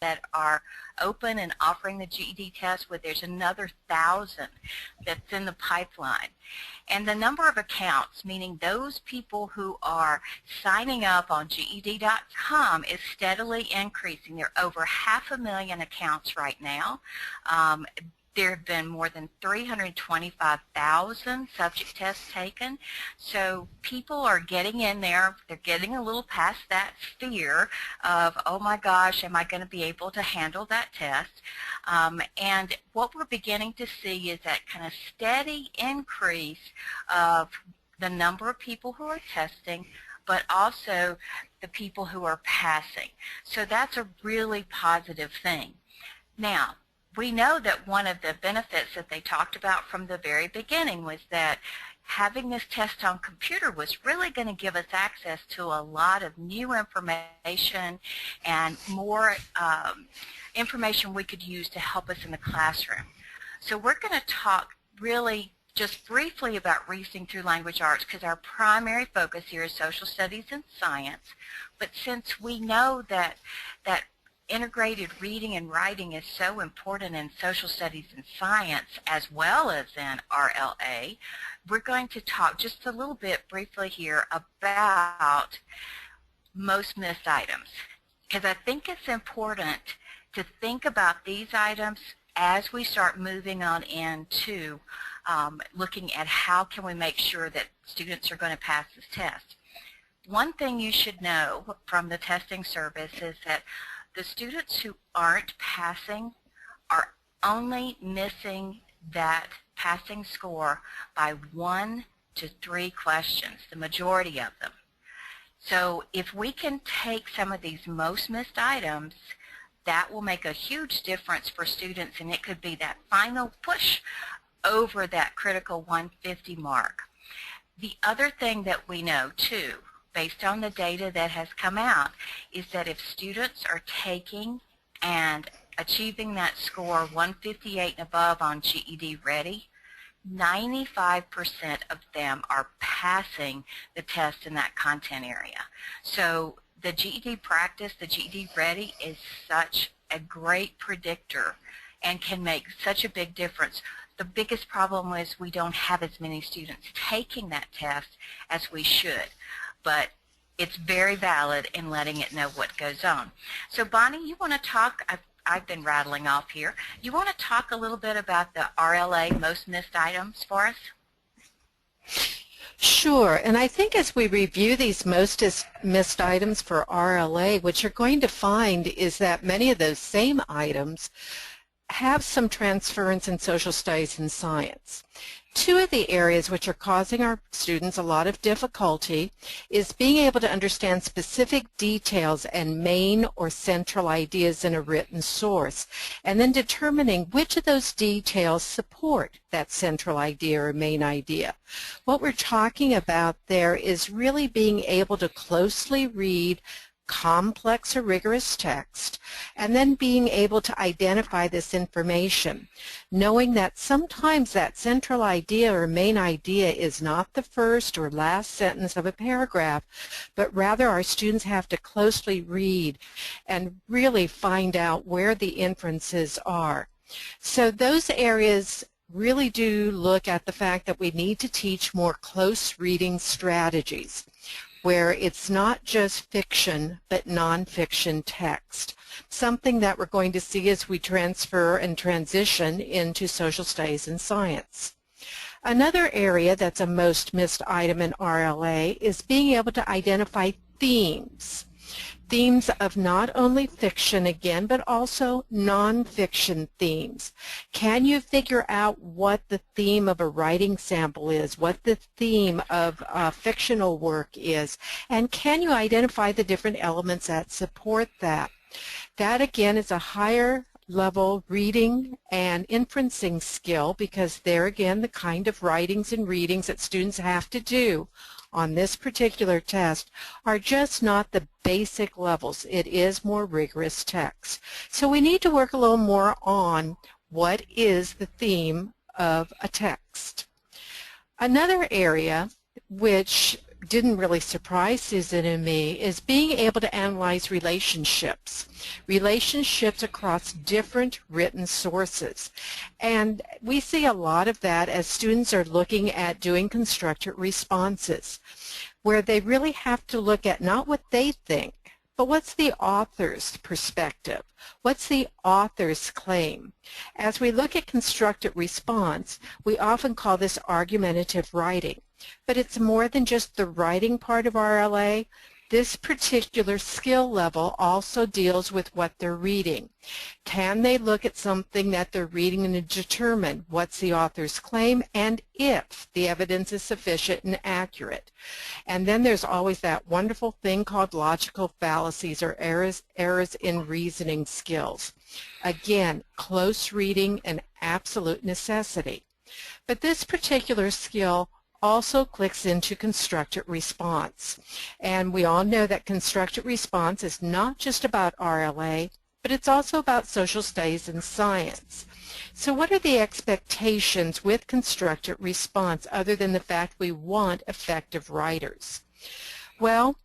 that are open and offering the GED test, but there's another 1,000 that's in the pipeline. And the number of accounts, meaning those people who are signing up on GED.com, is steadily increasing. There are over 500,000 accounts right now. There have been more than 325,000 subject tests taken. So people are getting in there. They're getting a little past that fear of, oh my gosh, am I going to be able to handle that test? And what we're beginning to see is that kind of steady increase of the number of people who are testing, but also the people who are passing. So that's a really positive thing. Now, we know that one of the benefits that they talked about from the very beginning was that having this test on computer was really going to give us access to a lot of new information and more information we could use to help us in the classroom. So we're going to talk really just briefly about reasoning through language arts because our primary focus here is social studies and science. But since we know that integrated reading and writing is so important in social studies and science as well as in RLA, we're going to talk just a little bit briefly here about most missed items, because I think it's important to think about these items as we start moving on into looking at how can we make sure that students are going to pass this test. One thing you should know from the testing service is that the students who aren't passing are only missing that passing score by 1 to 3 questions, the majority of them. So if we can take some of these most missed items, that will make a huge difference for students, and it could be that final push over that critical 150 mark. The other thing that we know too, based on the data that has come out, is that if students are taking and achieving that score 158 and above on GED Ready, 95% of them are passing the test in that content area. So the GED practice, the GED Ready, is such a great predictor and can make such a big difference. The biggest problem is we don't have as many students taking that test as we should. But it's very valid in letting it know what goes on. So Bonnie, you want to talk, I've been rattling off here, you want to talk a little bit about the RLA most missed items for us? Sure, and I think as we review these most missed items for RLA, what you're going to find is that many of those same items have some transference in social studies and science. Two of the areas which are causing our students a lot of difficulty is being able to understand specific details and main or central ideas in a written source, and then determining which of those details support that central idea or main idea. What we're talking about there is really being able to closely read complex or rigorous text, and then being able to identify this information, knowing that sometimes that central idea or main idea is not the first or last sentence of a paragraph, but rather our students have to closely read and really find out where the inferences are. So those areas really do look at the fact that we need to teach more close reading strategies, where it's not just fiction but nonfiction text, something that we're going to see as we transfer and transition into social studies and science. Another area that's a most missed item in RLA is being able to identify themes. Themes of not only fiction again, but also nonfiction themes. Can you figure out what the theme of a writing sample is, what the theme of fictional work is, and can you identify the different elements that support that? That again is a higher level reading and inferencing skill, because there again the kind of writings and readings that students have to do on this particular test are just not the basic levels. It is more rigorous text. So we need to work a little more on what is the theme of a text. Another area which didn't really surprise Susan and me is being able to analyze relationships across different written sources. And we see a lot of that as students are looking at doing constructed responses, where they really have to look at not what they think, but what's the author's perspective? What's the author's claim? As we look at constructed response, we often call this argumentative writing. But it's more than just the writing part of RLA. This particular skill level also deals with what they're reading. Can they look at something that they're reading and determine what's the author's claim and if the evidence is sufficient and accurate? And then there's always that wonderful thing called logical fallacies or errors in reasoning skills. Again, close reading an absolute necessity. But this particular skill also clicks into constructed response. And we all know that constructed response is not just about RLA, but it's also about social studies and science. So what are the expectations with constructed response other than the fact we want effective writers? Well,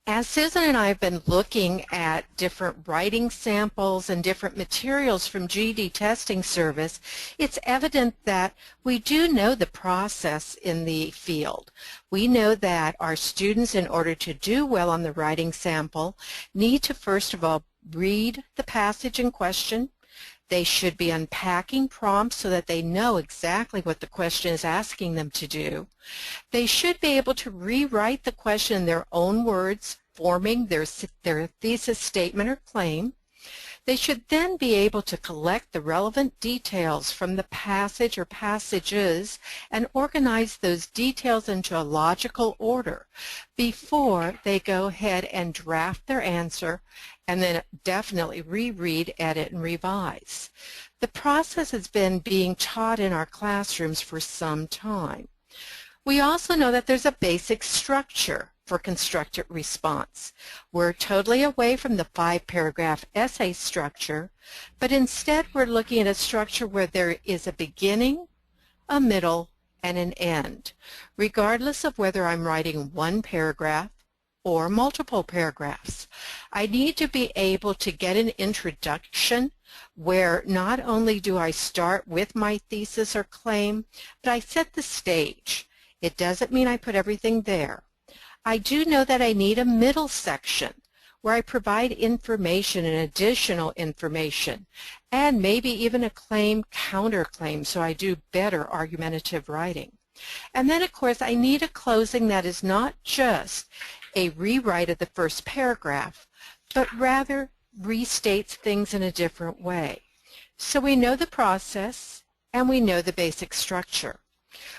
as Susan and I have been looking at different writing samples and different materials from GED Testing Service, it's evident that we do know the process in the field. We know that our students, in order to do well on the writing sample, need to first of all read the passage in question. They should be unpacking prompts so that they know exactly what the question is asking them to do. They should be able to rewrite the question in their own words, forming their thesis statement or claim. They should then be able to collect the relevant details from the passage or passages and organize those details into a logical order before they go ahead and draft their answer and then definitely reread, edit, and revise. The process has been being taught in our classrooms for some time. We also know that there's a basic structure for constructed response. We're totally away from the 5-paragraph essay structure, but instead we're looking at a structure where there is a beginning, a middle, and an end, regardless of whether I'm writing one paragraph or multiple paragraphs. I need to be able to get an introduction where not only do I start with my thesis or claim, but I set the stage. It doesn't mean I put everything there. I do know that I need a middle section where I provide information and additional information, and maybe even a claim counterclaim so I do better argumentative writing. And then, of course, I need a closing that is not just a rewrite of the first paragraph, but rather restates things in a different way. So we know the process and we know the basic structure.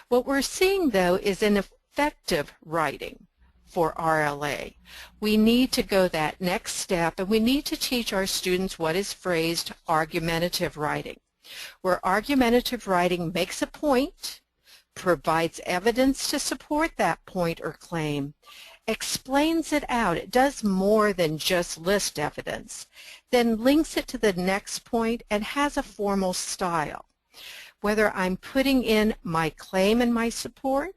What we're seeing, though, is an effective writing for RLA. We need to go that next step, and we need to teach our students what is phrased argumentative writing, where argumentative writing makes a point, provides evidence to support that point or claim, explains it out. It does more than just list evidence, then links it to the next point and has a formal style. Whether I'm putting in my claim and my support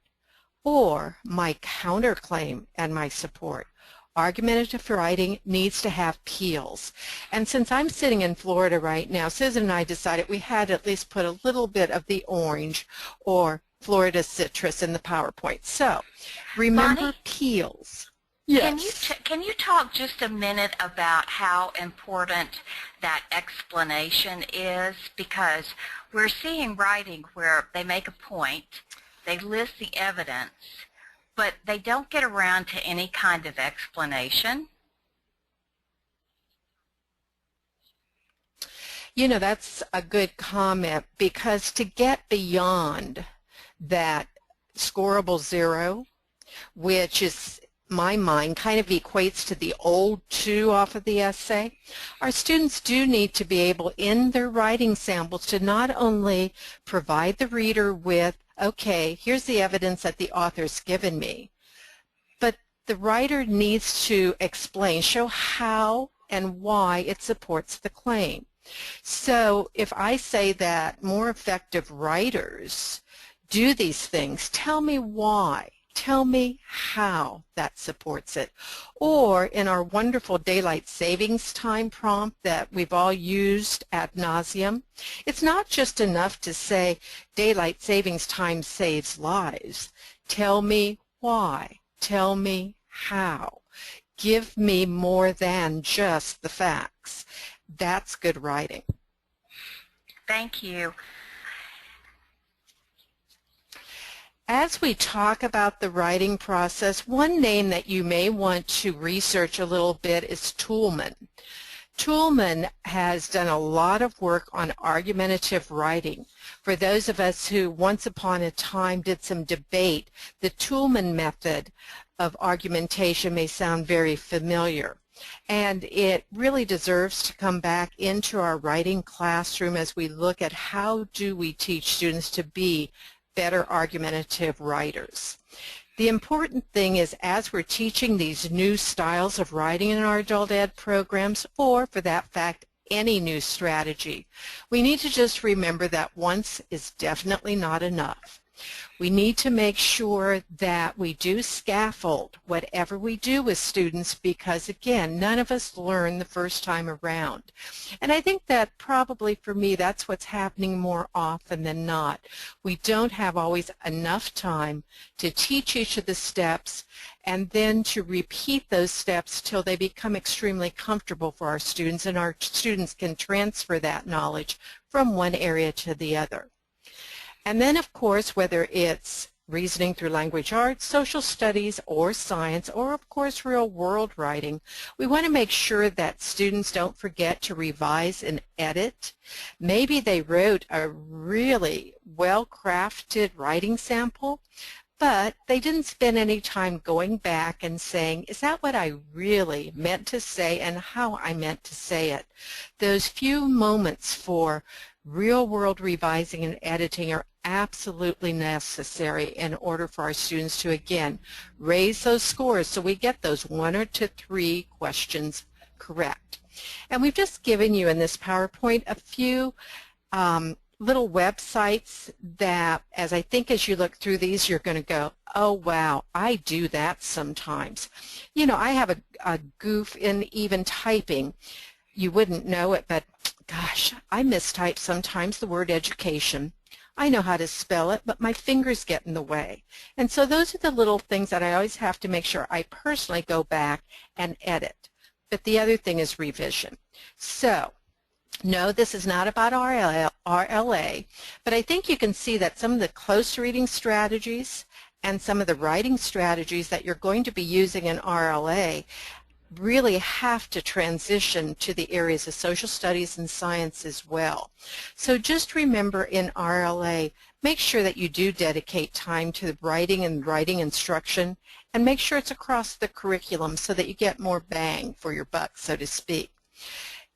or my counterclaim and my support, argumentative writing needs to have peels. And since I'm sitting in Florida right now, Susan and I decided we had to at least put a little bit of the orange or Florida citrus in the PowerPoint. So remember, Bonnie, peels. Yes. Can you talk just a minute about how important that explanation is? Because we're seeing writing where they make a point, they list the evidence, but they don't get around to any kind of explanation. You know, that's a good comment, because to get beyond that scoreable 0, which is, my mind, kind of equates to the old 2 off of the essay, our students do need to be able in their writing samples to not only provide the reader with, okay, here's the evidence that the author's given me, but the writer needs to explain, show how and why it supports the claim. So if I say that more effective writers do these things, tell me why. Tell me how that supports it. Or in our wonderful daylight savings time prompt that we've all used ad nauseum, it's not just enough to say daylight savings time saves lives. Tell me why. Tell me how. Give me more than just the facts. That's good writing. Thank you. As we talk about the writing process, one name that you may want to research a little bit is Toulmin. Toulmin has done a lot of work on argumentative writing. For those of us who once upon a time did some debate, the Toulmin method of argumentation may sound very familiar. And it really deserves to come back into our writing classroom as we look at how do we teach students to be better argumentative writers. The important thing is, as we're teaching these new styles of writing in our adult ed programs, or for that fact, any new strategy, we need to just remember that once is definitely not enough. We need to make sure that we do scaffold whatever we do with students because, again, none of us learn the first time around. And I think that probably for me that's what's happening more often than not. We don't have always enough time to teach each of the steps and then to repeat those steps till they become extremely comfortable for our students, and our students can transfer that knowledge from one area to the other. And then, of course, whether it's reasoning through language arts, social studies, or science, or, of course, real-world writing, we want to make sure that students don't forget to revise and edit. Maybe they wrote a really well-crafted writing sample, but they didn't spend any time going back and saying, is that what I really meant to say and how I meant to say it? Those few moments for real-world revising and editing are absolutely necessary in order for our students to, again, raise those scores so we get those 1 to 3 questions correct. And we've just given you in this PowerPoint a few little websites that, as I think as you look through these, you're going to go, oh wow, I do that sometimes. You know, I have a goof in even typing. You wouldn't know it, but gosh, I mistype sometimes the word education. I know how to spell it, but my fingers get in the way. And so those are the little things that I always have to make sure I personally go back and edit. But the other thing is revision. So, no, this is not about RLA, but I think you can see that some of the close reading strategies and some of the writing strategies that you're going to be using in RLA really have to transition to the areas of social studies and science as well. So just remember in RLA, make sure that you do dedicate time to the writing and writing instruction, and make sure it's across the curriculum so that you get more bang for your buck, so to speak.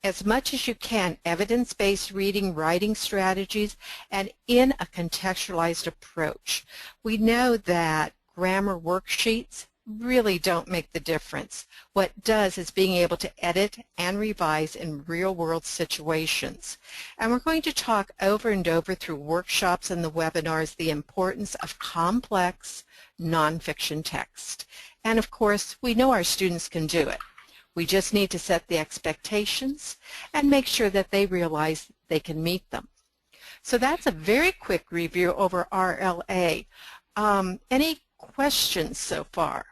As much as you can, evidence-based reading, writing strategies, and in a contextualized approach. We know that grammar worksheets really don't make the difference. What does is being able to edit and revise in real-world situations. And we're going to talk over and over through workshops and the webinars the importance of complex nonfiction text. And of course, we know our students can do it. We just need to set the expectations and make sure that they realize they can meet them. So that's a very quick review over RLA. Any questions so far?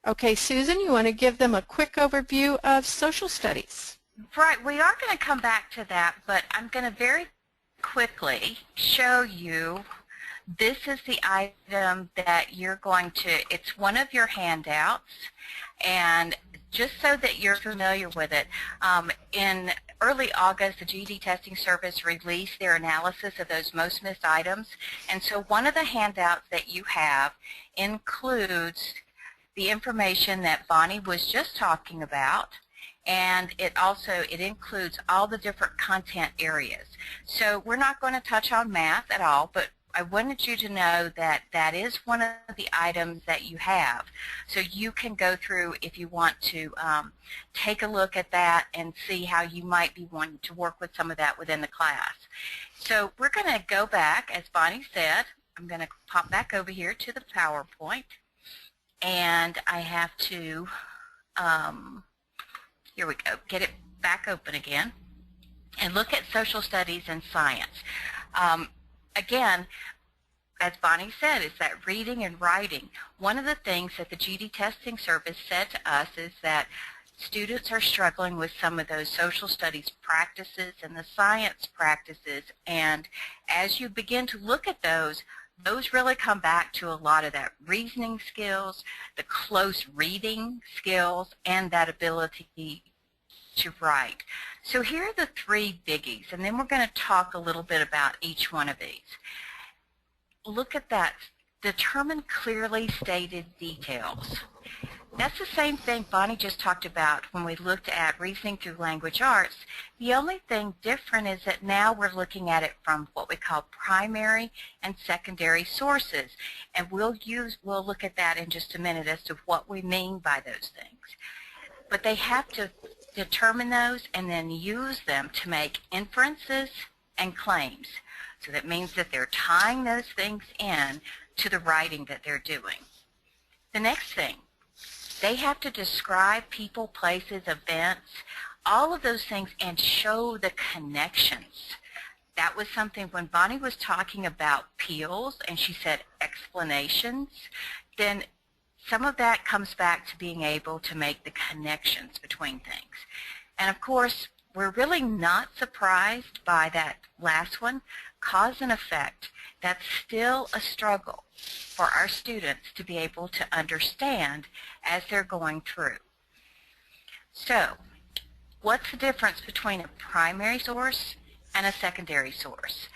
Okay, Susan, you want to give them a quick overview of social studies? Right, we are going to come back to that, but I'm going to very quickly show you. This is the item that you're going to, it's one of your handouts, and just so that you're familiar with it, in early August, the GED Testing Service released their analysis of those most missed items, and so one of the handouts that you have includes the information that Bonnie was just talking about, and it includes all the different content areas. So we're not going to touch on math at all, but I wanted you to know that that is one of the items that you have. So you can go through if you want to take a look at that and see how you might be wanting to work with some of that within the class. So we're going to go back, as Bonnie said, I'm going to pop back over here to the PowerPoint, and I have to, here we go, get it back open again, and look at social studies and science. Again, as Bonnie said, is that reading and writing. One of the things that the GED testing service said to us is that students are struggling with some of those social studies practices and the science practices, and as you begin to look at those really come back to a lot of that reasoning skills, the close reading skills, and that ability to write. So here are the three biggies, and then we're going to talk a little bit about each one of these. Look at that. Determine clearly stated details. That's the same thing Bonnie just talked about when we looked at reasoning through language arts. The only thing different is that now we're looking at it from what we call primary and secondary sources. And we'll look at that in just a minute as to what we mean by those things. But they have to determine those and then use them to make inferences and claims. So that means that they're tying those things in to the writing that they're doing. The next thing, they have to describe people, places, events, all of those things, and show the connections. That was something when Bonnie was talking about peels and she said explanations, then some of that comes back to being able to make the connections between things. And of course, we're really not surprised by that last one, cause and effect. That's still a struggle for our students to be able to understand as they're going through. So, what's the difference between a primary source and a secondary source?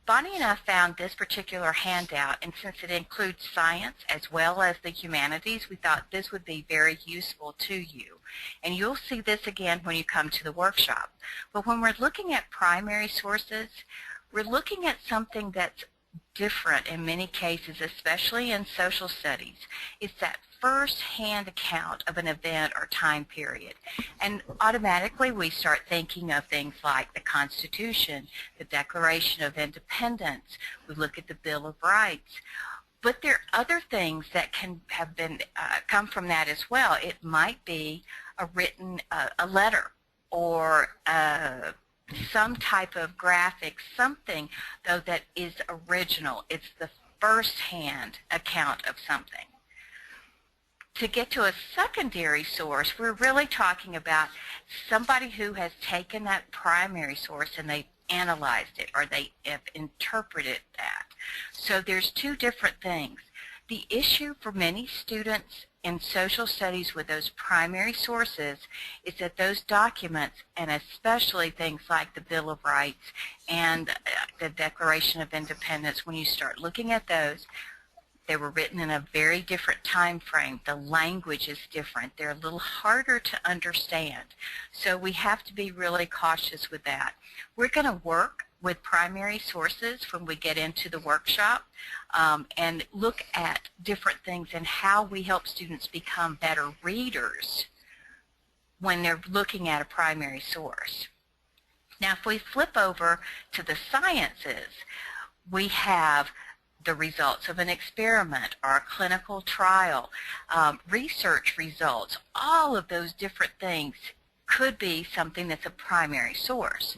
Bonnie and I found this particular handout, and since it includes science as well as the humanities, we thought this would be very useful to you. And you'll see this again when you come to the workshop. But when we're looking at primary sources, we're looking at something that's different in many cases, especially in social studies. It's that first-hand account of an event or time period. And automatically we start thinking of things like the Constitution, the Declaration of Independence, we look at the Bill of Rights. But there are other things that can have been come from that as well. It might be a written a letter or some type of graphic, something though that is original. It's the first-hand account of something. To get to a secondary source, we're really talking about somebody who has taken that primary source and they've analyzed it or they have interpreted that. So there's two different things. The issue for many students in social studies with those primary sources is that those documents, and especially things like the Bill of Rights and the Declaration of Independence, when you start looking at those, they were written in a very different time frame. The language is different. They're a little harder to understand. So we have to be really cautious with that. We're going to work with primary sources when we get into the workshop and look at different things and how we help students become better readers when they're looking at a primary source. Now if we flip over to the sciences, we have the results of an experiment or a clinical trial, research results, all of those different things could be something that's a primary source.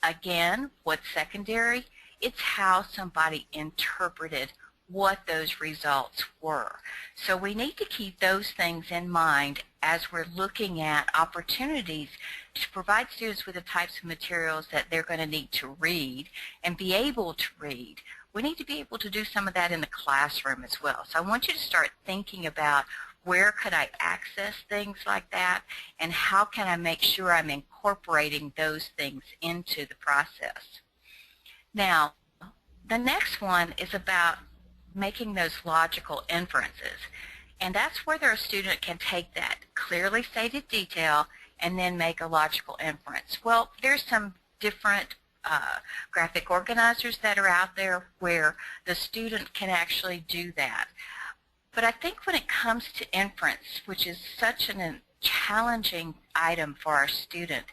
Again, what's secondary? It's how somebody interpreted what those results were. So we need to keep those things in mind as we're looking at opportunities to provide students with the types of materials that they're going to need to read and be able to read. We need to be able to do some of that in the classroom as well. So I want you to start thinking about where could I access things like that and how can I make sure I'm incorporating those things into the process. Now, the next one is about making those logical inferences. And that's whether a student can take that clearly stated detail and then make a logical inference. Well, there's some different graphic organizers that are out there where the student can actually do that. But I think when it comes to inference, which is such a challenging item for our student,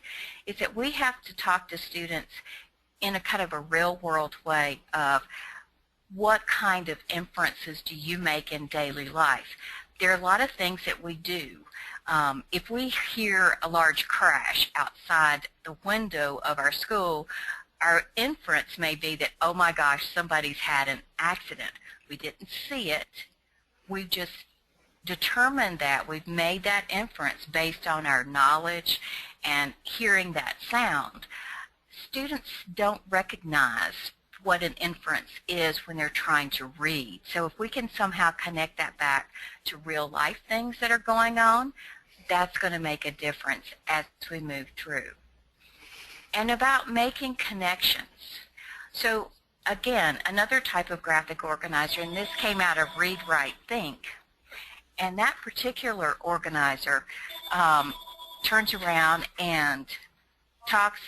is that we have to talk to students in a kind of a real-world way of what kind of inferences do you make in daily life. There are a lot of things that we do. If we hear a large crash outside the window of our school, our inference may be that, oh my gosh, somebody's had an accident. We didn't see it. We just determined that. We've made that inference based on our knowledge and hearing that sound. Students don't recognize what an inference is when they're trying to read. So if we can somehow connect that back to real life things that are going on, that's going to make a difference as we move through. And about making connections. So again, another type of graphic organizer, and this came out of Read, Write, Think. And that particular organizer turns around and talks,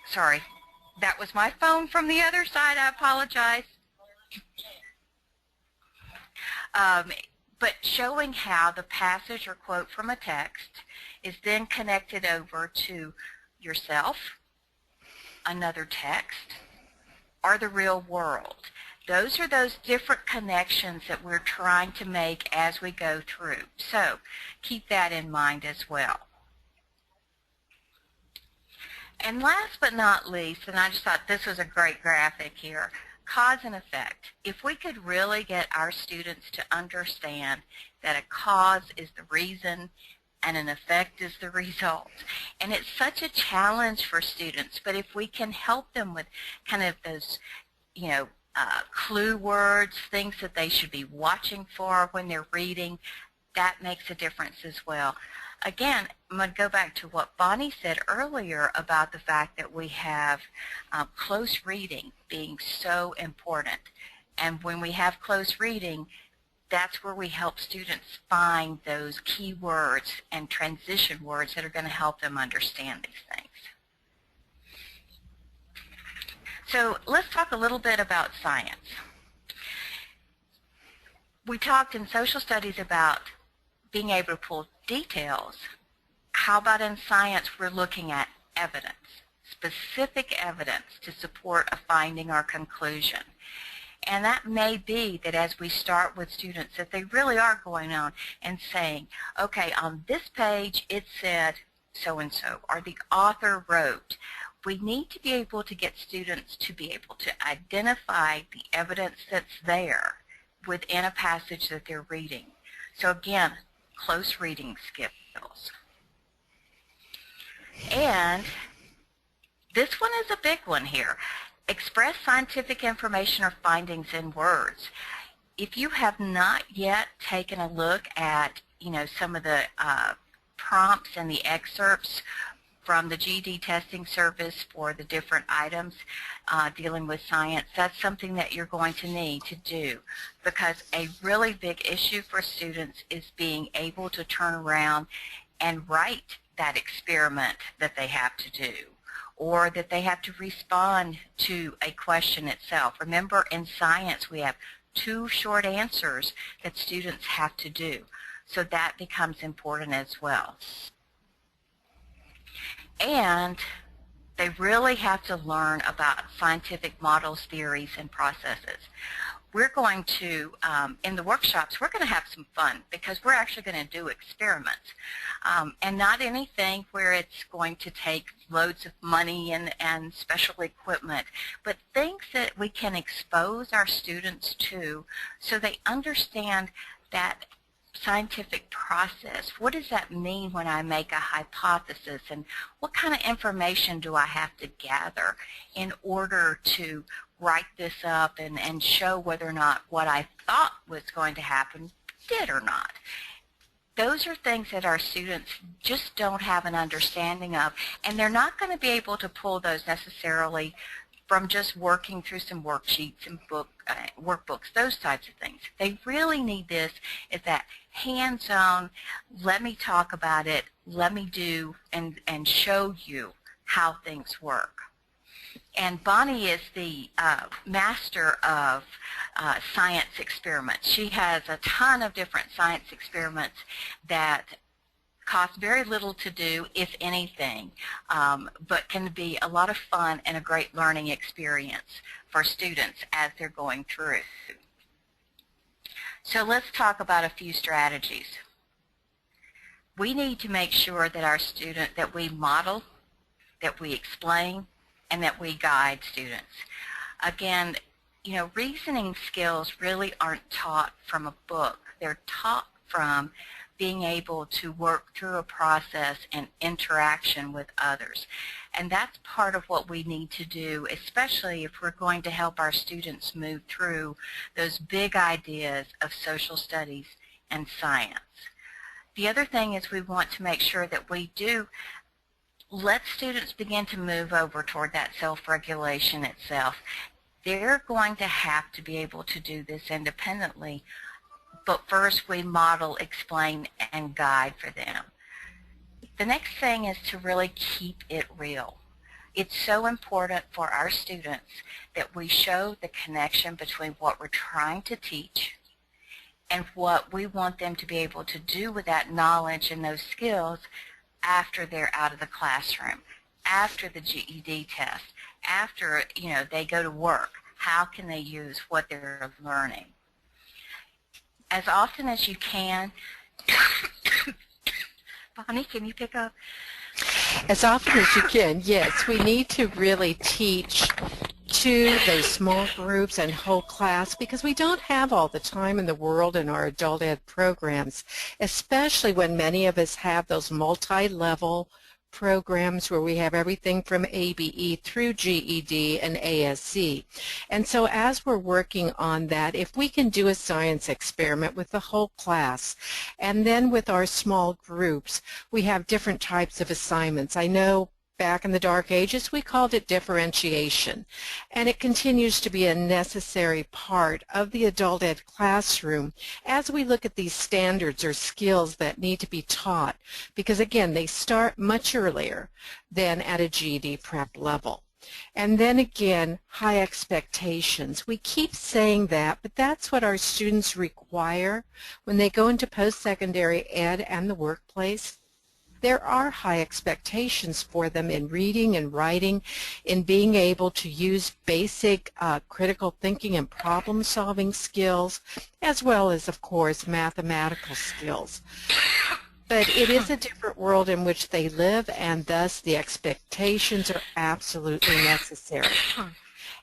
sorry, that was my phone from the other side, I apologize. But showing how the passage or quote from a text is then connected over to yourself, another text, or the real world. Those are those different connections that we're trying to make as we go through. So keep that in mind as well. And last but not least, and I just thought this was a great graphic here, cause and effect. If we could really get our students to understand that a cause is the reason and an effect is the result. And it's such a challenge for students, but if we can help them with kind of those, clue words, things that they should be watching for when they're reading, that makes a difference as well. Again, I'm going to go back to what Bonnie said earlier about the fact that we have close reading being so important. And when we have close reading, that's where we help students find those key words and transition words that are going to help them understand these things. So let's talk a little bit about science. We talked in social studies about being able to pull details. How about in science we're looking at evidence, specific evidence to support a finding or conclusion. And that may be that as we start with students that they really are going on and saying, okay, on this page it said so-and-so, or the author wrote. We need to be able to get students to be able to identify the evidence that's there within a passage that they're reading. So again, close reading skills. And this one is a big one here. Express scientific information or findings in words. If you have not yet taken a look at, some of the prompts and the excerpts from the GED testing service for the different items dealing with science, that's something that you're going to need to do, because a really big issue for students is being able to turn around and write that experiment that they have to do, or that they have to respond to a question itself. Remember, in science we have 2 short answers that students have to do, so that becomes important as well. And they really have to learn about scientific models, theories, and processes. We're going to, in the workshops, we're going to have some fun because we're actually going to do experiments. And not anything where it's going to take loads of money and special equipment, but things that we can expose our students to so they understand that scientific process. What does that mean when I make a hypothesis, and what kind of information do I have to gather in order to write this up and show whether or not what I thought was going to happen did or not. Those are things that our students just don't have an understanding of, and they're not going to be able to pull those necessarily from just working through some worksheets and workbooks, those types of things. They really need this is that hands-on, let me talk about it, let me do and show you how things work. And Bonnie is the master of science experiments. She has a ton of different science experiments that cost very little to do, if anything, but can be a lot of fun and a great learning experience for students as they're going through. So let's talk about a few strategies. We need to make sure that we model, that we explain, and that we guide students. Again, reasoning skills really aren't taught from a book. They're taught from being able to work through a process and interaction with others. And that's part of what we need to do, especially if we're going to help our students move through those big ideas of social studies and science. The other thing is we want to make sure that we do let students begin to move over toward that self-regulation itself. They're going to have to be able to do this independently, but first we model, explain, and guide for them. The next thing is to really keep it real. It's so important for our students that we show the connection between what we're trying to teach and what we want them to be able to do with that knowledge and those skills after they're out of the classroom, after the GED test, after they go to work. How can they use what they're learning? As often as you can, Bonnie, can you pick up? As often as you can, yes. We need to really teach to those small groups and whole class because we don't have all the time in the world in our adult ed programs, especially when many of us have those multi-level programs where we have everything from ABE through GED and ASC. And so as we're working on that, if we can do a science experiment with the whole class and then with our small groups, we have different types of assignments. I know back in the dark ages we called it differentiation, and it continues to be a necessary part of the adult ed classroom as we look at these standards or skills that need to be taught, because again they start much earlier than at a GED prep level. And then again, high expectations. We keep saying that, but that's what our students require when they go into post-secondary ed and the workplace. There are high expectations for them in reading and writing, in being able to use basic critical thinking and problem-solving skills, as well as, of course, mathematical skills. But it is a different world in which they live, and thus the expectations are absolutely necessary.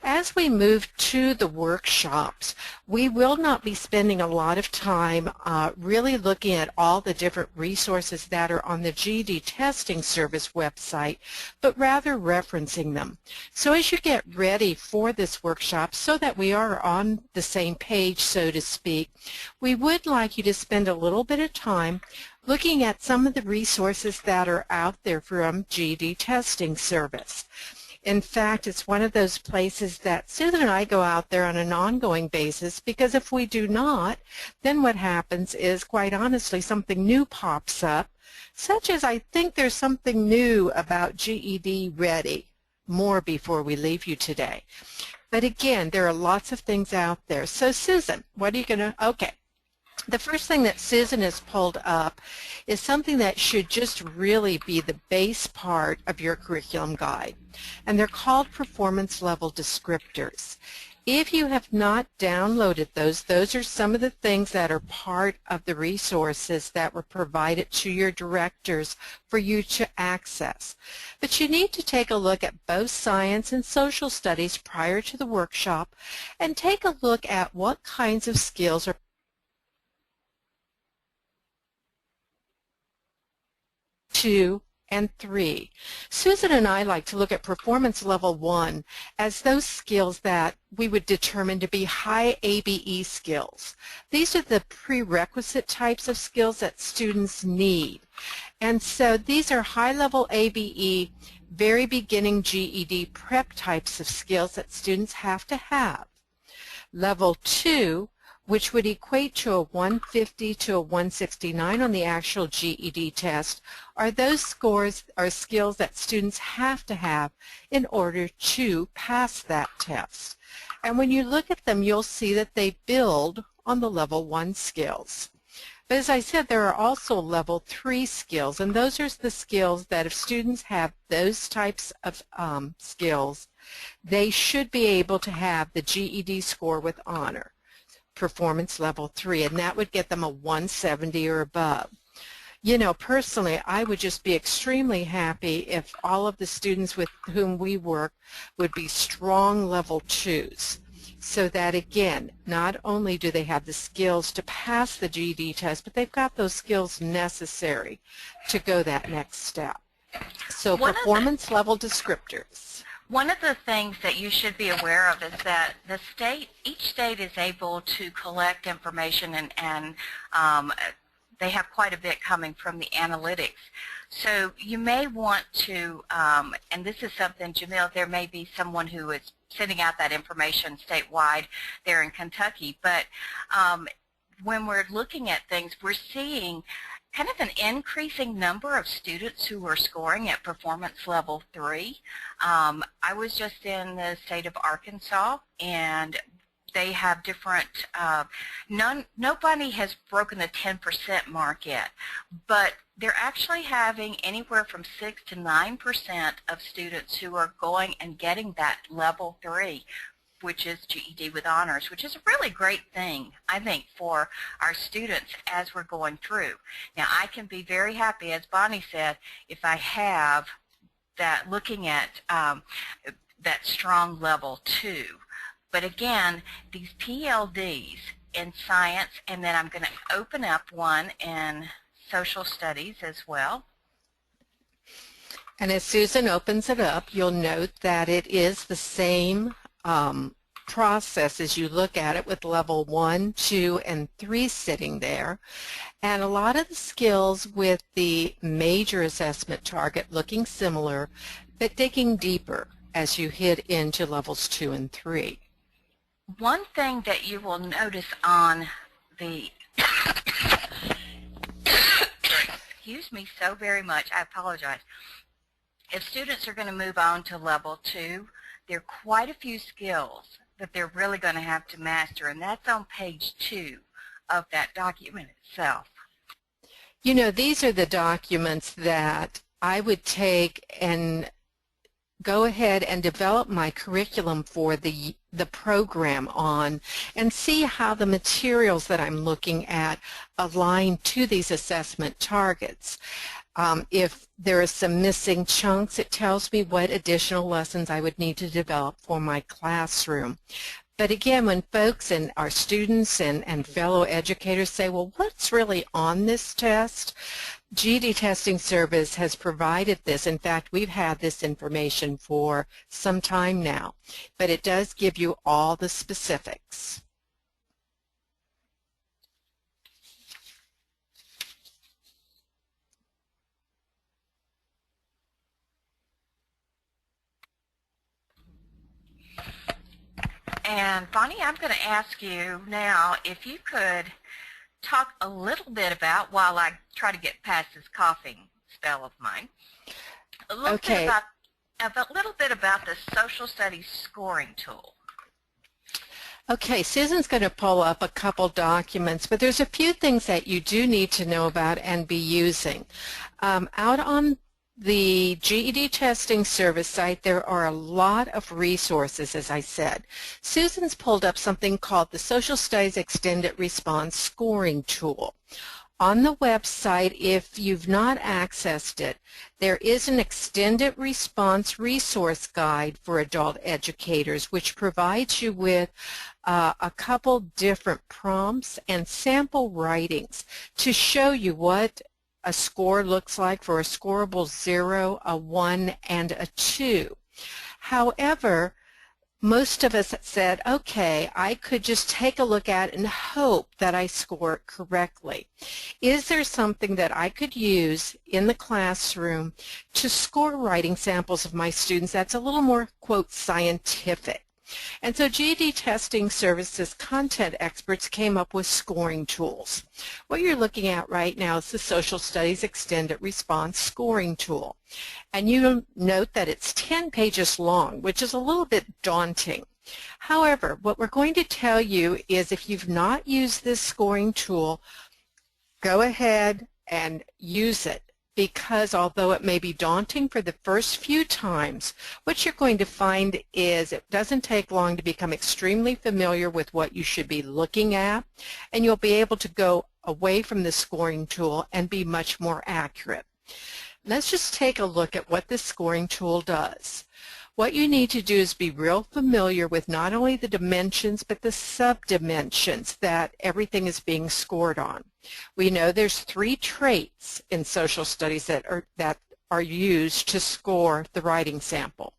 As we move to the workshops, we will not be spending a lot of time really looking at all the different resources that are on the GED Testing Service website, but rather referencing them. So as you get ready for this workshop, so that we are on the same page, so to speak, we would like you to spend a little bit of time looking at some of the resources that are out there from GED Testing Service. In fact, it's one of those places that Susan and I go out there on an ongoing basis, because if we do not, then what happens is, quite honestly, something new pops up, such as I think there's something new about GED Ready. More before we leave you today. But again, there are lots of things out there. So Susan, what are you going to, okay. The first thing that Susan has pulled up is something that should just really be the base part of your curriculum guide, and they're called performance level descriptors. If you have not downloaded those are some of the things that are part of the resources that were provided to your directors for you to access. But you need to take a look at both science and social studies prior to the workshop and take a look at what kinds of skills are 2 and 3. Susan and I like to look at performance level 1 as those skills that we would determine to be high ABE skills. These are the prerequisite types of skills that students need. And so these are high-level ABE, very beginning GED prep types of skills that students have to have. Level 2 which would equate to a 150 to a 169 on the actual GED test, are those scores or skills that students have to have in order to pass that test. And when you look at them, you'll see that they build on the level 1 skills. But as I said, there are also level 3 skills, and those are the skills that if students have those types of skills, they should be able to have the GED score with honor, performance level 3, and that would get them a 170 or above. You know, personally, I would just be extremely happy if all of the students with whom we work would be strong level 2s, so that, again, not only do they have the skills to pass the GED test, but they've got those skills necessary to go that next step. So performance level descriptors. One of the things that you should be aware of is that each state is able to collect information and they have quite a bit coming from the analytics. So you may want to, and this is something, Jamil, there may be someone who is sending out that information statewide there in Kentucky, but when we're looking at things, we're seeing kind of an increasing number of students who are scoring at performance level 3. I was just in the state of Arkansas, and they have different, nobody has broken the 10% mark yet, but they're actually having anywhere from 6 to 9% of students who are going and getting that level 3, which is GED with honors, which is a really great thing, I think, for our students as we're going through. Now, I can be very happy, as Bonnie said, if I have that, looking at that strong level 2. But again, these PLDs in science, and then I'm going to open up one in social studies as well. And as Susan opens it up, you'll note that it is the same process as you look at it, with level 1, 2, and 3 sitting there. And a lot of the skills with the major assessment target looking similar, but digging deeper as you hit into levels 2 and 3. One thing that you will notice on the excuse me so very much, I apologize. If students are going to move on to level 2, there are quite a few skills that they're really going to have to master, and that's on page 2 of that document itself. You know, these are the documents that I would take and go ahead and develop my curriculum for the program on, and see how the materials that I'm looking at align to these assessment targets. If there are some missing chunks, it tells me what additional lessons I would need to develop for my classroom. But again, when folks and our students and fellow educators say, well, what's really on this test? GED Testing Service has provided this. In fact, we've had this information for some time now, but it does give you all the specifics. And Bonnie, I'm going to ask you now if you could talk a little bit about, while I try to get past this coughing spell of mine, a little bit about the social studies scoring tool. Okay, Susan's going to pull up a couple documents, but there's a few things that you do need to know about and be using. Out on the GED Testing Service site, there are a lot of resources, as I said. Susan's pulled up something called the Social Studies Extended Response Scoring Tool. On the website, if you've not accessed it, there is an extended response resource guide for adult educators, which provides you with a couple different prompts and sample writings to show you what a score looks like for a scoreable 0, a 1, and a 2. However, most of us said, okay, I could just take a look at it and hope that I score it correctly. Is there something that I could use in the classroom to score writing samples of my students that's a little more, quote, scientific? And so GED Testing Services content experts came up with scoring tools. What you're looking at right now is the Social Studies Extended Response Scoring Tool. And you note that it's 10 pages long, which is a little bit daunting. However, what we're going to tell you is if you've not used this scoring tool, go ahead and use it, because although it may be daunting for the first few times, what you're going to find is it doesn't take long to become extremely familiar with what you should be looking at, and you'll be able to go away from the scoring tool and be much more accurate. Let's just take a look at what this scoring tool does. What you need to do is be real familiar with not only the dimensions but the sub-dimensions that everything is being scored on. We know there's 3 traits in social studies that are used to score the writing sample.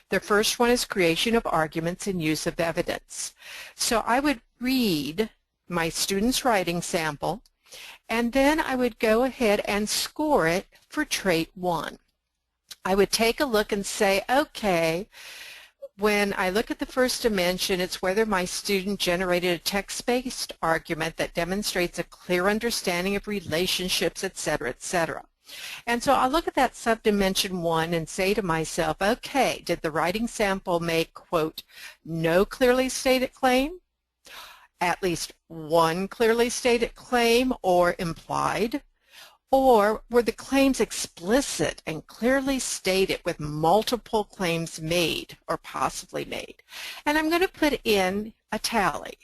The first one is creation of arguments and use of evidence. So I would read my student's writing sample, and then I would go ahead and score it for trait 1. I would take a look and say, okay, when I look at the first dimension, it's whether my student generated a text-based argument that demonstrates a clear understanding of relationships, etc., etc. And so I'll look at that subdimension 1 and say to myself, okay, did the writing sample make, quote, no clearly stated claim, at least one clearly stated claim or implied, or were the claims explicit and clearly stated with multiple claims made or possibly made? And I'm going to put in a tally.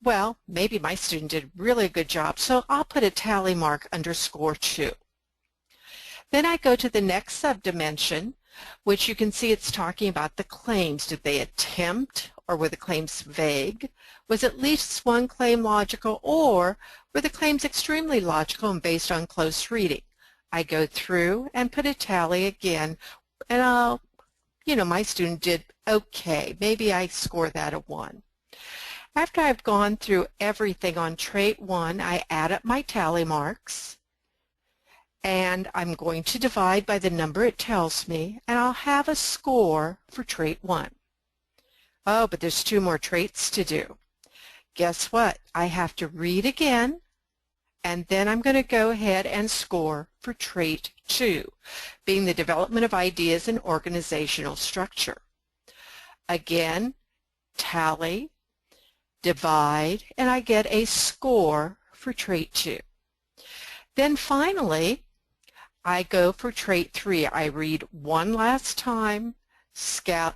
Well, maybe my student did a really good job, so I'll put a tally mark under score 2. Then I go to the next subdimension, which you can see it's talking about the claims. Did they attempt, or were the claims vague? Was at least one claim logical, or were the claims extremely logical and based on close reading? I go through and put a tally again, and my student did okay. Maybe I score that a 1. After I've gone through everything on trait 1, I add up my tally marks, and I'm going to divide by the number it tells me, and I'll have a score for trait 1. Oh, but there's 2 more traits to do. Guess what? I have to read again, and then I'm going to go ahead and score for trait 2, being the development of ideas and organizational structure. Again, tally, divide, and I get a score for trait 2. Then finally, I go for trait 3. I read one last time,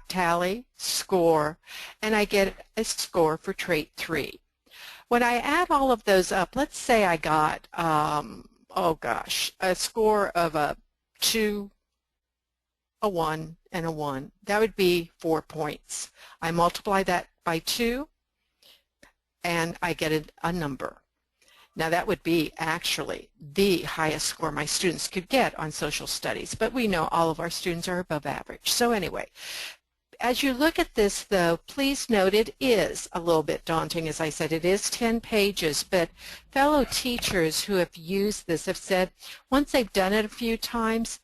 tally, score, and I get a score for trait 3. When I add all of those up, let's say I got, a score of a 2, a 1, and a 1. That would be 4 points. I multiply that by 2, and I get a number. Now that would be actually the highest score my students could get on social studies, but we know all of our students are above average. So anyway, as you look at this though, please note it is a little bit daunting. As I said, it is 10 pages, but fellow teachers who have used this have said once they've done it a few times,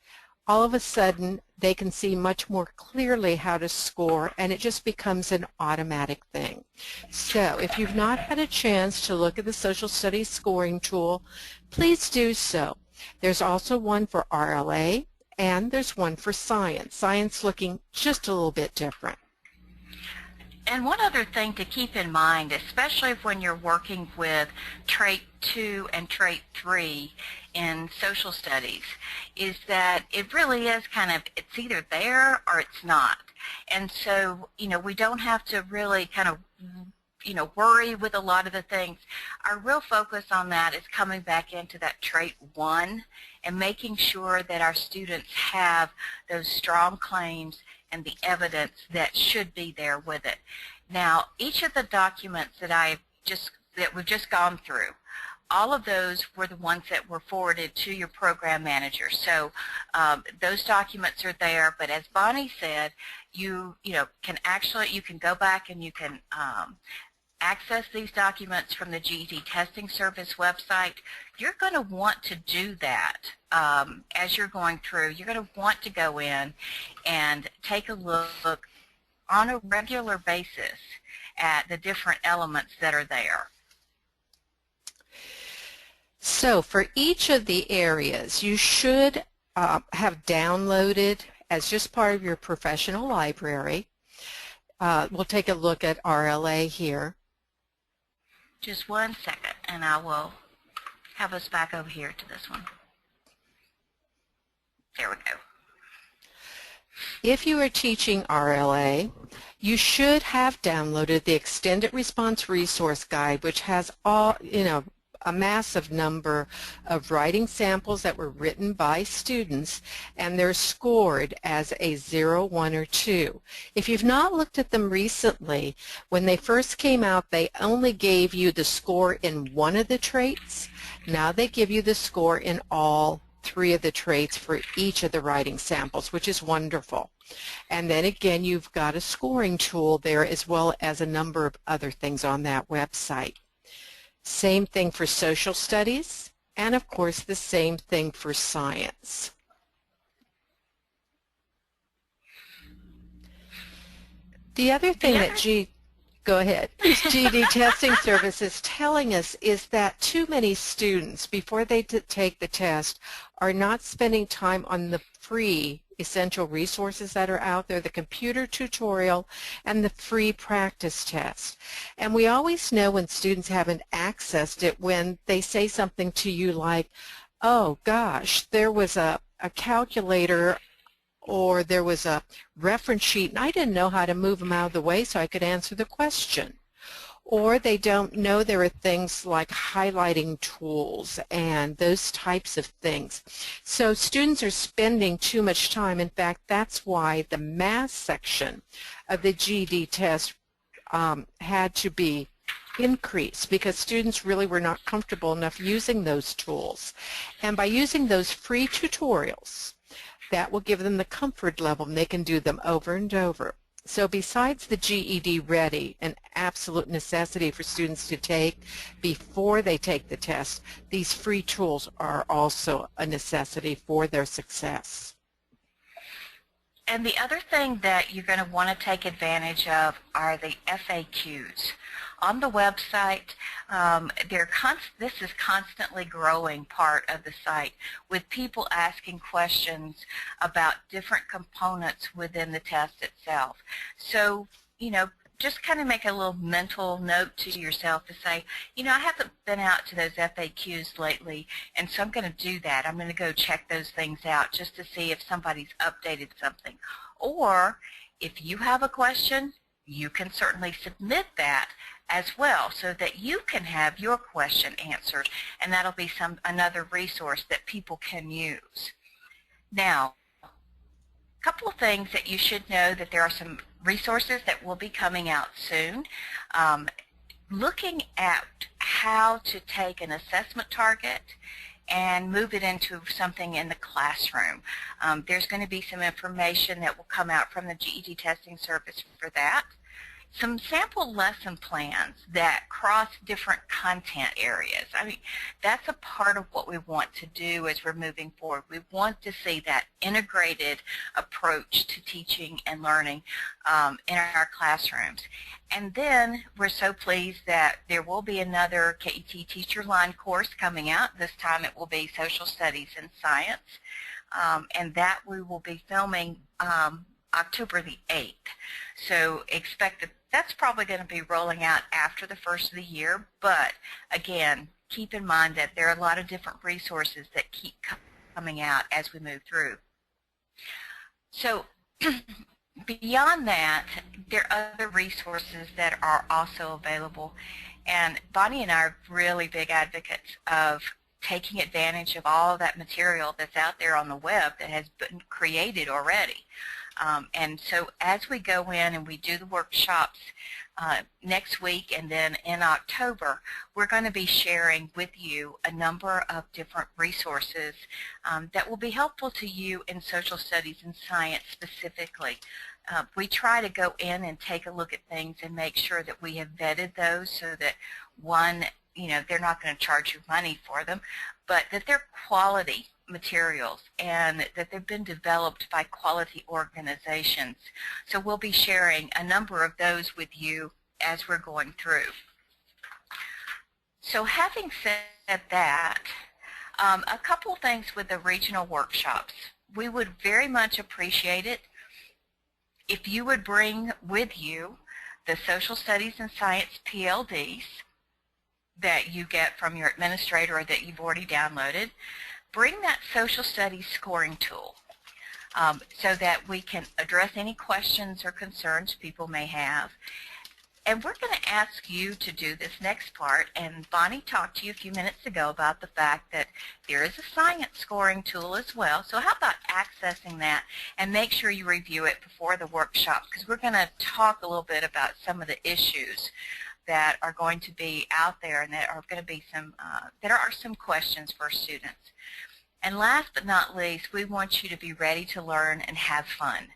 all of a sudden they can see much more clearly how to score, and it just becomes an automatic thing. So if you've not had a chance to look at the social studies scoring tool, please do so. There's also one for RLA, and there's one for science. Science looking just a little bit different. And one other thing to keep in mind, especially when you're working with trait 2 and trait 3 in social studies, is that it really is it's either there or it's not. And so, we don't have to really worry with a lot of the things. Our real focus on that is coming back into that trait 1 and making sure that our students have those strong claims and the evidence that should be there with it. Now, each of the documents that we've just gone through, all of those were the ones that were forwarded to your program manager. So those documents are there, but as Bonnie said, you can go back and you can access these documents from the GED Testing Service website. You're going to want to do that as you're going through. You're going to want to go in and take a look on a regular basis at the different elements that are there. So for each of the areas, you should have downloaded as just part of your professional library. We'll take a look at RLA here. Just one second, and I will have us back over here to this one. There we go. If you are teaching RLA, you should have downloaded the Extended Response Resource Guide, which has all, a massive number of writing samples that were written by students, and they're scored as a 0, 1, or 2. If you've not looked at them recently, when they first came out, they only gave you the score in one of the traits. Now they give you the score in all 3 of the traits for each of the writing samples, which is wonderful. And then again, you've got a scoring tool there as well as a number of other things on that website. Same thing for social studies, and of course the same thing for science. The other thing that GED Testing Service is telling us is that too many students, before they take the test, are not spending time on the free essential resources that are out there, the computer tutorial and the free practice test. And we always know when students haven't accessed it when they say something to you like, oh gosh, there was a calculator or there was a reference sheet and I didn't know how to move them out of the way so I could answer the question. Or they don't know there are things like highlighting tools and those types of things. So students are spending too much time. In fact, that's why the math section of the GED test had to be increased, because students really were not comfortable enough using those tools. And by using those free tutorials, that will give them the comfort level and they can do them over and over. So besides the GED Ready, an absolute necessity for students to take before they take the test, these free tools are also a necessity for their success. And the other thing that you're going to want to take advantage of are the FAQs. On the website, this is constantly growing part of the site with people asking questions about different components within the test itself. So, just kind of make a little mental note to yourself to say, I haven't been out to those FAQs lately, and so I'm going to do that. I'm going to go check those things out just to see if somebody's updated something. Or if you have a question, you can certainly submit that as well so that you can have your question answered, and that'll be another resource that people can use. Now, a couple of things that you should know, that there are some resources that will be coming out soon. Looking at how to take an assessment target and move it into something in the classroom. There's going to be some information that will come out from the GED Testing Service for that. Some sample lesson plans that cross different content areas. I mean, that's a part of what we want to do as we're moving forward. We want to see that integrated approach to teaching and learning in our classrooms. And then we're so pleased that there will be another KET Teacher Line course coming out. This time it will be Social Studies and Science. And that we will be filming October the 8th. So expect that that's probably going to be rolling out after the first of the year, but again, keep in mind that there are a lot of different resources that keep coming out as we move through. So beyond that, there are other resources that are also available, and Bonnie and I are really big advocates of taking advantage of all that material that's out there on the web that has been created already. And so as we go in and we do the workshops next week and then in October, we're going to be sharing with you a number of different resources that will be helpful to you in social studies and science specifically. We try to go in and take a look at things and make sure that we have vetted those so that, one, they're not going to charge you money for them, but that they're quality materials and that they've been developed by quality organizations. So we'll be sharing a number of those with you as we're going through. So having said that, a couple things with the regional workshops. We would very much appreciate it if you would bring with you the Social Studies and Science PLDs that you get from your administrator or that you've already downloaded. Bring that Social Studies scoring tool so that we can address any questions or concerns people may have. And we're going to ask you to do this next part, and Bonnie talked to you a few minutes ago about the fact that there is a science scoring tool as well. So how about accessing that and make sure you review it before the workshop, because we're going to talk a little bit about some of the issues that are going to be out there and that are going to be there are some questions for students. And last but not least, we want you to be ready to learn and have fun.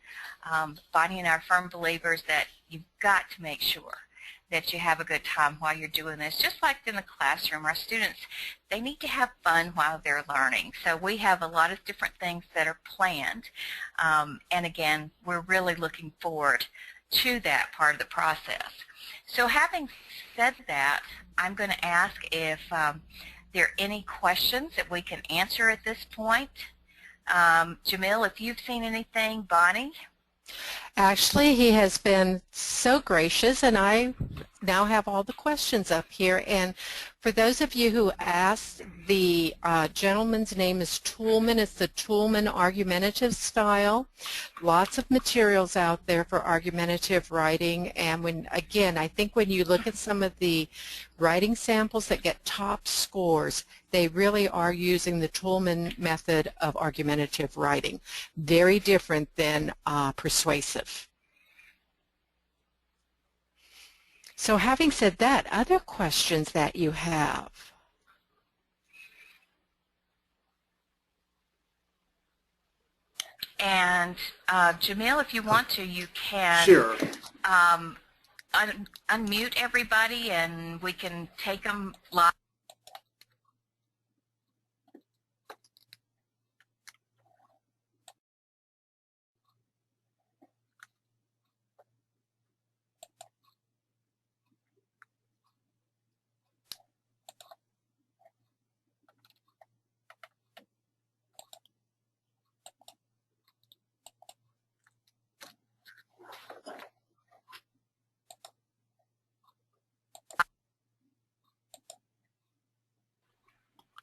Bonnie and I are firm believers that you've got to make sure that you have a good time while you're doing this. Just like in the classroom, our students, they need to have fun while they're learning. So we have a lot of different things that are planned. And again, we're really looking forward to that part of the process. So having said that, I'm going to ask if there are any questions that we can answer at this point. Jamil, if you've seen anything, Bonnie? Actually, he has been so gracious, and I now have all the questions up here. And for those of you who asked, the gentleman's name is Toolman. It's the Toolman argumentative style. Lots of materials out there for argumentative writing. And again, I think when you look at some of the writing samples that get top scores, they really are using the Toolman method of argumentative writing. Very different than persuasive. So having said that, other questions that you have? And Jamil, if you want to, you can Sure. Unmute everybody and we can take them live.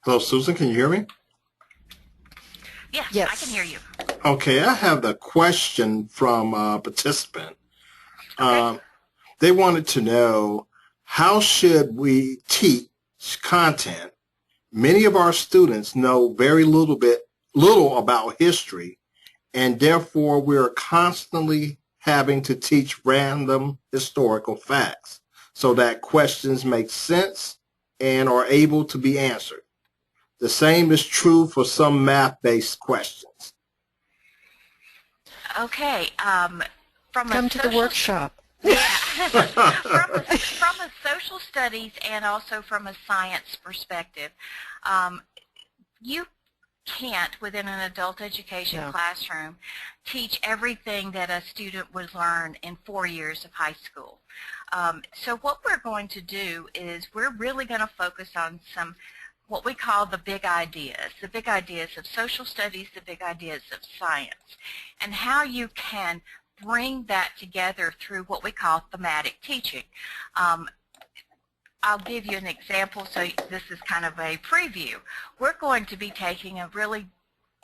Hello, Susan, can you hear me? Yes, I can hear you. Okay, I have the question from a participant. Okay. They wanted to know, how should we teach content? Many of our students know very little about history, and therefore we're constantly having to teach random historical facts so that questions make sense and are able to be answered. The same is true for some math-based questions. Okay. Come to the workshop. Yeah. from a social studies and also from a science perspective, you can't, within an adult education classroom, teach everything that a student would learn in 4 years of high school. So what we're going to do is we're really going to focus on what we call the big ideas of social studies, the big ideas of science, and how you can bring that together through what we call thematic teaching. I'll give you an example, so this is kind of a preview. We're going to be taking a really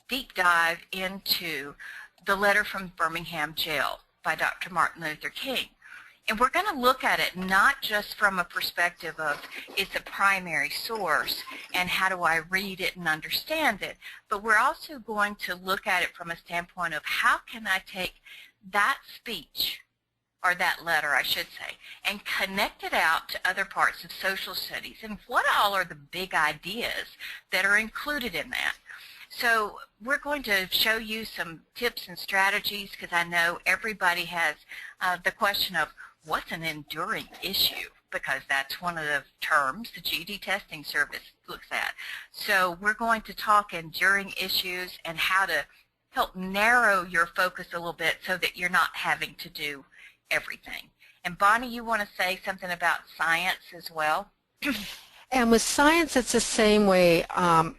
deep dive into the letter from Birmingham jail by Dr. Martin Luther King. And we're going to look at it not just from a perspective of it's a primary source and how do I read it and understand it, but we're also going to look at it from a standpoint of how can I take that speech, or that letter I should say, and connect it out to other parts of social studies, and what all are the big ideas that are included in that. So we're going to show you some tips and strategies, because I know everybody has the question of what's an enduring issue. because that's one of the terms the GED testing service looks at. So we're going to talk enduring issues and how to help narrow your focus a little bit so that you're not having to do everything. And Bonnie, you want to say something about science as well? And with science, it's the same way.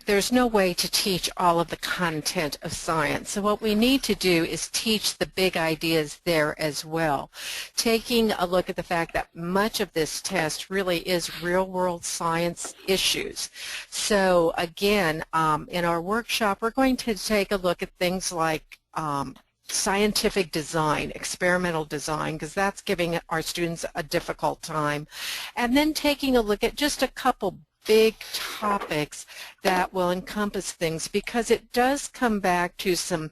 There's no way to teach all of the content of science. So what we need to do is teach the big ideas there as well. Taking a look at the fact that much of this test really is real-world science issues. So again, in our workshop, we're going to take a look at things like scientific design, experimental design, because that's giving our students a difficult time, and then taking a look at just a couple big topics that will encompass things, because it does come back to some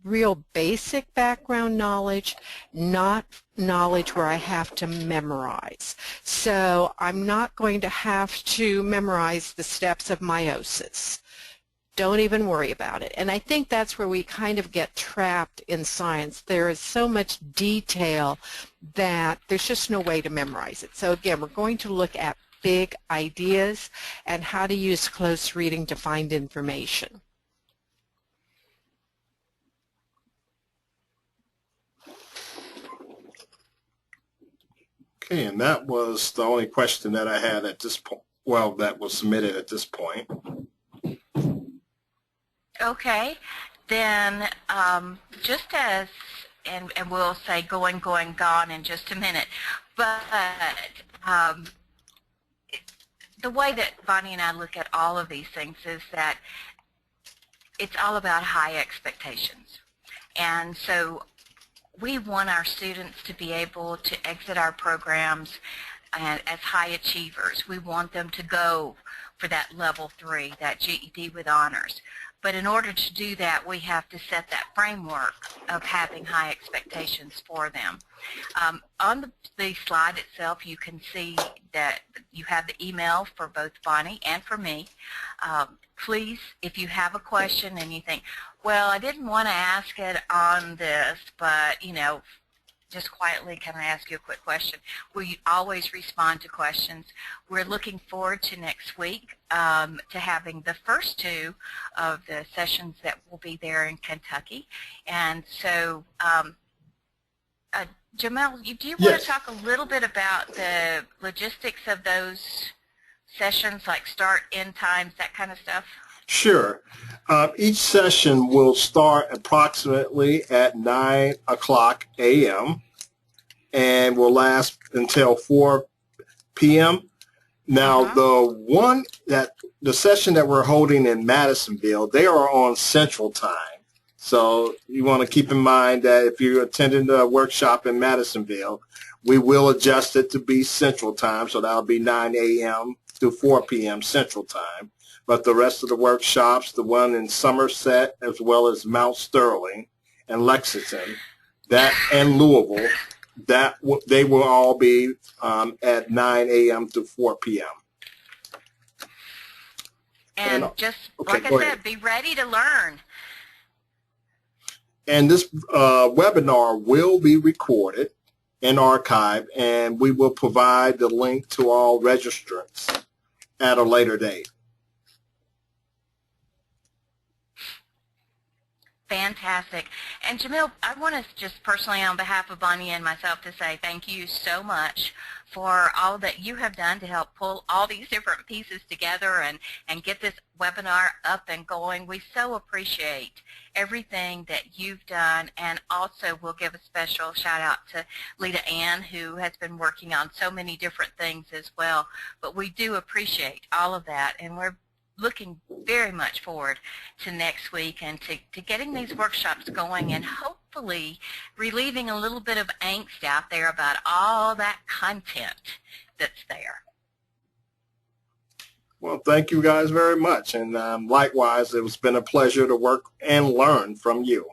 real basic background knowledge, not knowledge where I have to memorize. So I'm not going to have to memorize the steps of meiosis. Don't even worry about it. And I think that's where we kind of get trapped in science. There is so much detail that there's just no way to memorize it. So again, we're going to look at big ideas and how to use close reading to find information. Okay, and that was the only question that I had at this point. Well, that was submitted at this point. Okay, then just as, and we'll say going, gone in just a minute, but the way that Bonnie and I look at all of these things is that it's all about high expectations. And so we want our students to be able to exit our programs as high achievers. We want them to go for that level 3, that GED with honors. But in order to do that, we have to set that framework of having high expectations for them. On the slide itself, you can see that you have the email for both Bonnie and for me. Please, if you have a question and you think, well, I didn't want to ask it on this, but, you know, just quietly, can I ask you a quick question? We always respond to questions. We're looking forward to next week to having the first 2 of the sessions that will be there in Kentucky. And so, Jamel, do you want to talk a little bit about the logistics of those sessions, like start, end times, that kind of stuff? Sure. Each session will start approximately at 9 o'clock a.m. and will last until 4 p.m. Now, the session that we're holding in Madisonville, they are on Central Time. So you want to keep in mind that if you're attending the workshop in Madisonville, we will adjust it to be Central Time. So that'll be 9 a.m. to 4 p.m. Central Time. But the rest of the workshops, the one in Somerset, as well as Mount Sterling and Lexington, and Louisville, they will all be at 9 a.m. to 4 p.m. And just, like I said, be ready to learn. And this webinar will be recorded and archived, and we will provide the link to all registrants at a later date. Fantastic. And Jamil, I want to just personally, on behalf of Bonnie and myself, to say thank you so much for all that you have done to help pull all these different pieces together and get this webinar up and going. We so appreciate everything that you've done, and also we'll give a special shout out to Lita Ann, who has been working on so many different things as well. But we do appreciate all of that, and we're looking very much forward to next week and to getting these workshops going and hopefully relieving a little bit of angst out there about all that content that's there. Well, thank you guys very much. And likewise, it's been a pleasure to work and learn from you.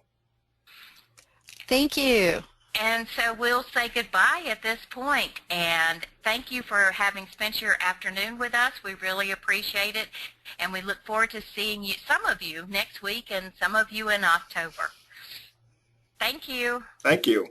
Thank you. And so we'll say goodbye at this point. And thank you for having spent your afternoon with us. We really appreciate it. And we look forward to seeing you, some of you next week and some of you in October. Thank you. Thank you.